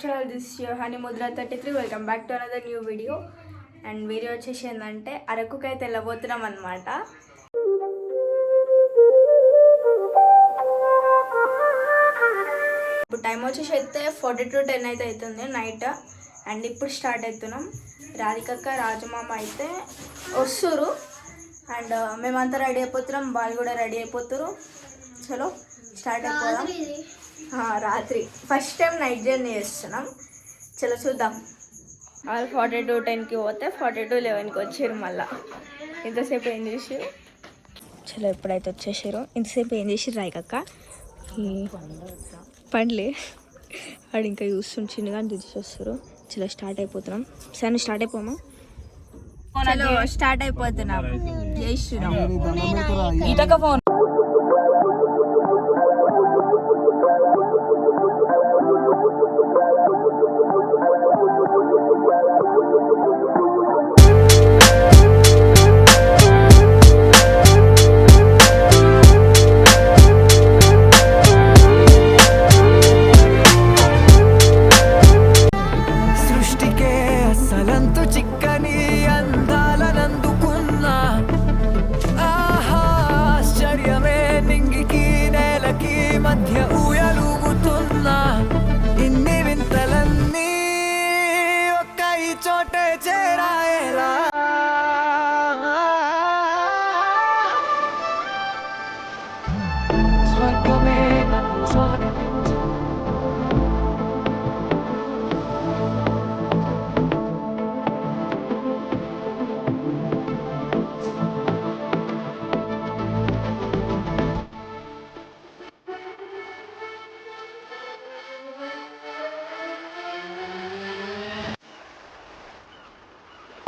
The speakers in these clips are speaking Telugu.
channel, this is your Honey Mudra 33. Welcome back to another new video. And video వచ్చేసి ఏంటంటే అరకుకైతే వెళ్ళబోతున్నాం అన్నమాట. ఇప్పుడు టైం వచ్చేసి అయితే 42:10 అయితే అవుతుంది నైట్. అండ్ ఇప్పుడు స్టార్ట్ అవుతున్నాం. రాధికక్క రాజమామ అయితే వస్తురు. అండ్ మేమంతా రెడీ అయిపోతున్నాం, వాళ్ళు కూడా రెడీ అయిపోతారు. చలో స్టార్ట్ అయిపోదాం. రాత్రి ఫస్ట్ టైం నైట్ జర్నీ చేస్తున్నాం. చలో చూద్దాం. వాళ్ళు 42:10కి పోతే 42:11కి వచ్చారు. మళ్ళీ ఇంతసేపు ఏం చేసారు? చలో ఎప్పుడైతే వచ్చేసారు ఇంతసేపు ఏం చేసారు? రాయికక్క పండ్లే వాడు ఇంకా చూస్తుంటే చిన్నగా తీసేస్తారు. చలో స్టార్ట్ అయిపోతున్నాం. సరే స్టార్ట్ అయిపోమా? చలో స్టార్ట్ అయిపోతున్నాం. జై శ్రీరామ్. ఈటక ఫోన్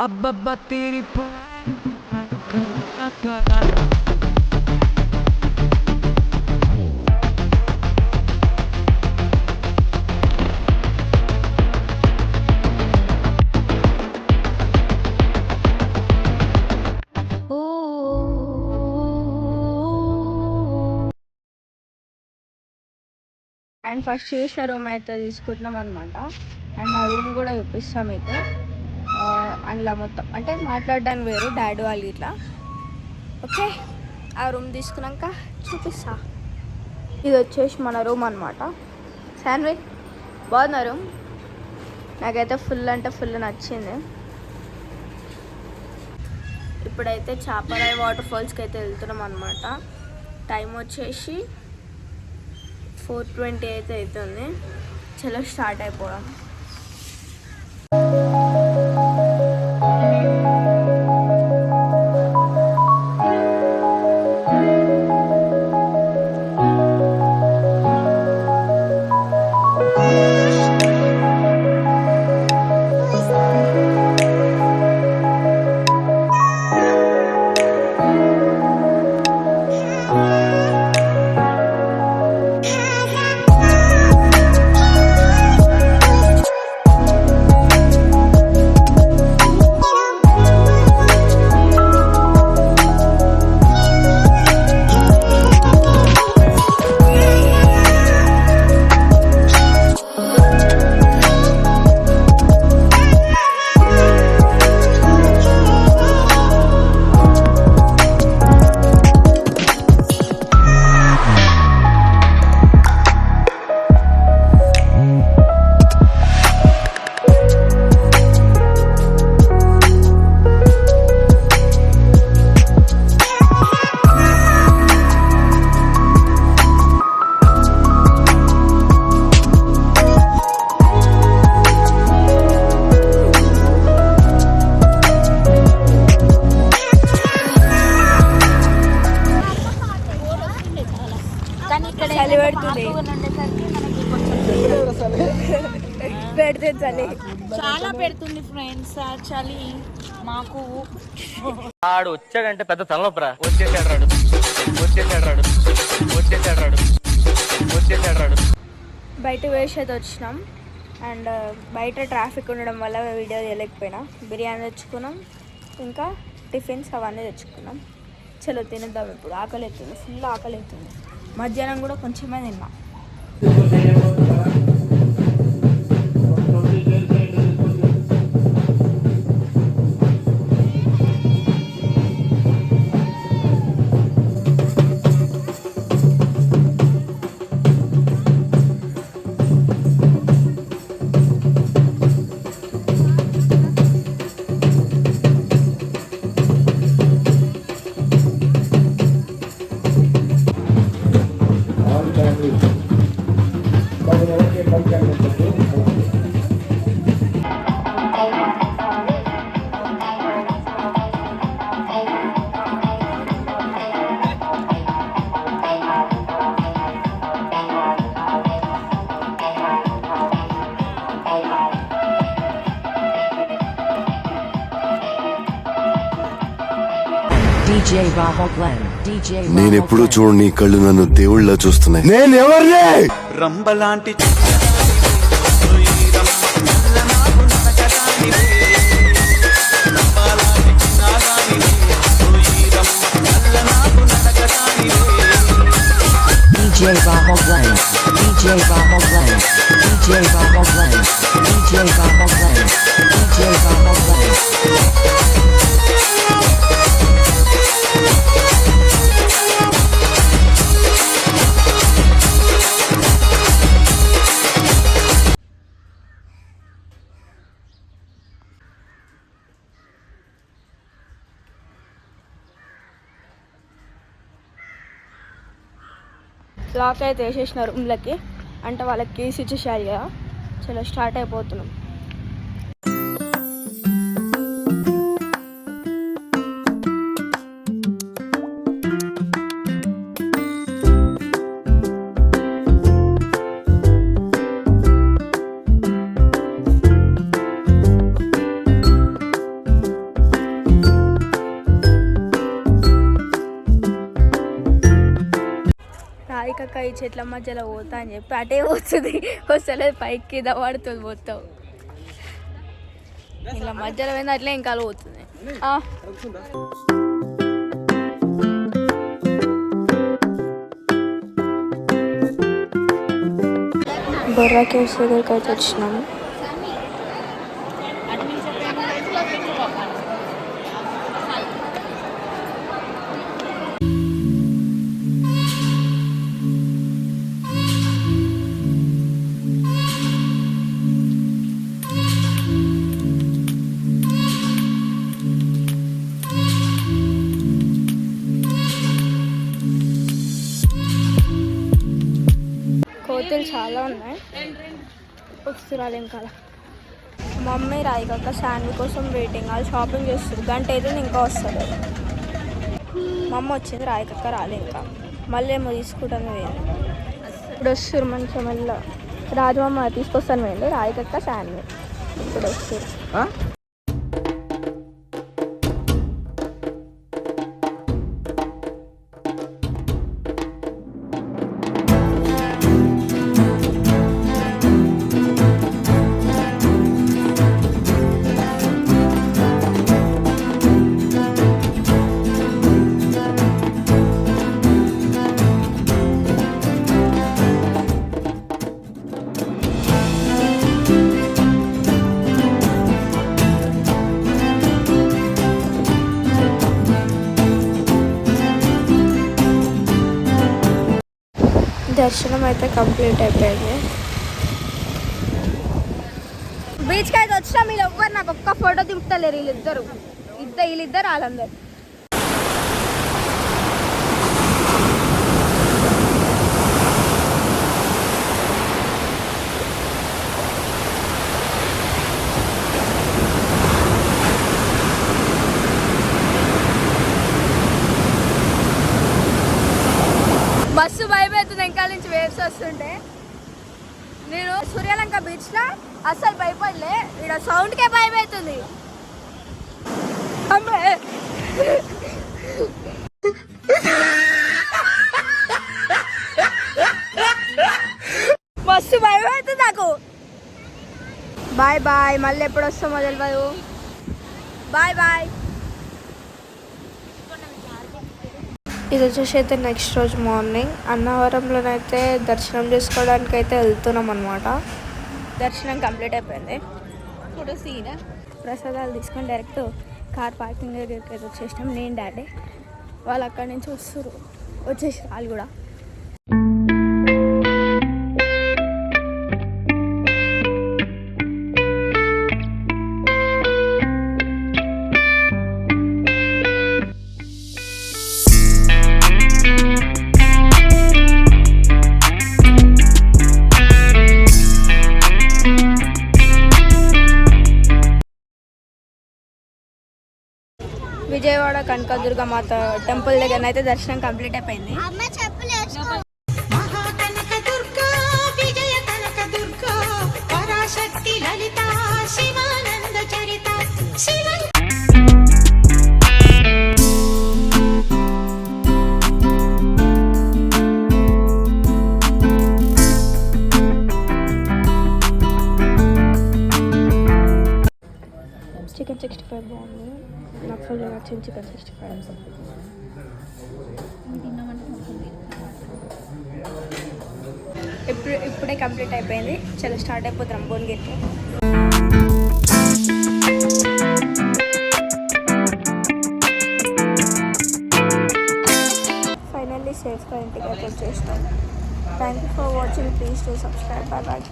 अब्बा तेरी అండ్ ఫస్ట్ చేసిన రూమ్ అయితే తీసుకుంటున్నాం అనమాట. అండ్ ఆ రూమ్ కూడా చూపిస్తాం మీకు. అందులో మొత్తం అంటే మాట్లాడడానికి వేరు డాడీ వాళ్ళు ఇట్లా. ఓకే, ఆ రూమ్ తీసుకున్నాక చూపిస్తా. ఇది వచ్చేసి మన రూమ్ అనమాట. శాన్వి బాగుంది రూమ్. నాకైతే ఫుల్ అంటే ఫుల్ నచ్చింది. ఇప్పుడైతే చాపరాయి వాటర్ ఫాల్స్కి అయితే వెళ్తున్నాం అనమాట. టైం వచ్చేసి 4:20 అయితే అవుతుంది. చలో స్టార్ట్ అయిపోవడం. చలి పెడుతుంది, పెడితే చలి చాలా పెడుతుంది ఫ్రెండ్స్. చలి మాకు ఆడు వచ్చాడంటే పెద్ద తలనొప్పరా. వచ్చేసాడు. బయట వేసి అయితే వచ్చినాం. అండ్ బయట ట్రాఫిక్ ఉండడం వల్ల వీడియో చేయలేకపోయినా. బిర్యానీ తెచ్చుకున్నాం, ఇంకా టిఫిన్స్ అవన్నీ తెచ్చుకున్నాం. చలో తినేద్దాం. ఇప్పుడు ఆకలి అవుతుంది, ఫుల్ ఆకలి అవుతుంది. మధ్యాహ్నం కూడా కొంచెమే తిన్నా. DJ Rahul Glenn. DJ Rahul నేనెప్పుడు Glenn. చూడని కళ్ళు నన్ను దేవుళ్ళ చూస్తున్నాయి. నేను ఎవరిని? రంబలాంటి DJ Rahul Glenn. DJ Rahul Glenn. DJ Rahul Glenn. DJ Rahul Glenn. DJ Rahul Glenn. Lock అయితే వేసేసిన రూమ్లకి, అంటే వాళ్ళకి కీస్ ఇచ్చేసారు కదా. చలో స్టార్ట్ అయిపోతున్నాం. రాధికక్క ఈ చెట్ల మధ్యలో పోతా అని చెప్పి అటే పోతుంది, వస్తలేదు పైకి కింద పడుతుంది మొత్తం. ఇలా మధ్యలో పోయింది, అట్లే ఇంకా పోతుంది. బొర్రా కేవ్స్ దగ్గరికి అయితే వచ్చినాము. కోతులు చాలా ఉన్నాయి, వస్తురాలు ఇంకా. మమ్మీ రాధికక్క శాండీ కోసం వెయిటింగ్, వాళ్ళు షాపింగ్ చేస్తారు. గంట అయితే ఇంకా వస్తుంది. మమ్మ వచ్చింది, రాధికక్క రాలే ఇంకా. మళ్ళీ ఏమో తీసుకుంటాను వేయండి. ఇప్పుడు వస్తారు మంచిగా మళ్ళీ. రాజమమ్మ తీసుకొస్తాను వేయండి, రాధికక్క శాండీ ఇప్పుడు వస్తారు. దర్శనం అయితే కంప్లీట్ అయిపోయింది. బీచ్కి అయితే వచ్చినా వీళ్ళు ఎవ్వరు నాకు ఒక్క ఫోటో దింపుతలేరు. వీళ్ళిద్దరు వాళ్ళందరూ. బస్సు భయపడుతుంది, వెనకాల నుంచి వేవ్స్ వస్తుంటే. నేను సూర్యలంక బీచ్లో అస్సలు భయపడలే, ఇక్కడ సౌండ్కే భయపడుతుంది. మస్తు భయపడుతుంది నాకు. బాయ్ బాయ్, మళ్ళీ ఎప్పుడు వస్తామో తెలియదు. Bye bye. ఇది వచ్చేసి అయితే నెక్స్ట్ రోజు మార్నింగ్ అన్నవరంలోనైతే దర్శనం చేసుకోవడానికి అయితే వెళ్తున్నాం అనమాట. దర్శనం కంప్లీట్ అయిపోయింది. ఫోటో సీనా ప్రసాదాలు తీసుకొని డైరెక్ట్ కార్ పార్కింగ్ దగ్గరికి అయితే వచ్చేసినాం. నేను డాడీ వాళ్ళు అక్కడి నుంచి వచ్చేసి వాళ్ళు కూడా. విజయవాడ కనకదుర్గ మాత టెంపుల్ దగ్గర అయితే దర్శనం కంప్లీట్ అయిపోయింది. చికెన్ 65 బాగుంది, నాకు ఫుల్ నచ్చింది చికెన్ 65. ఇప్పుడే కంప్లీట్ అయిపోయింది. చలో స్టార్ట్ అయిపోతాం భువనగిరికి. ఫైనల్లీ సేఫ్గా ఇంటికి అయితే వచ్చేసినాం. Thank you for watching. Please to subscribe. Bye bye.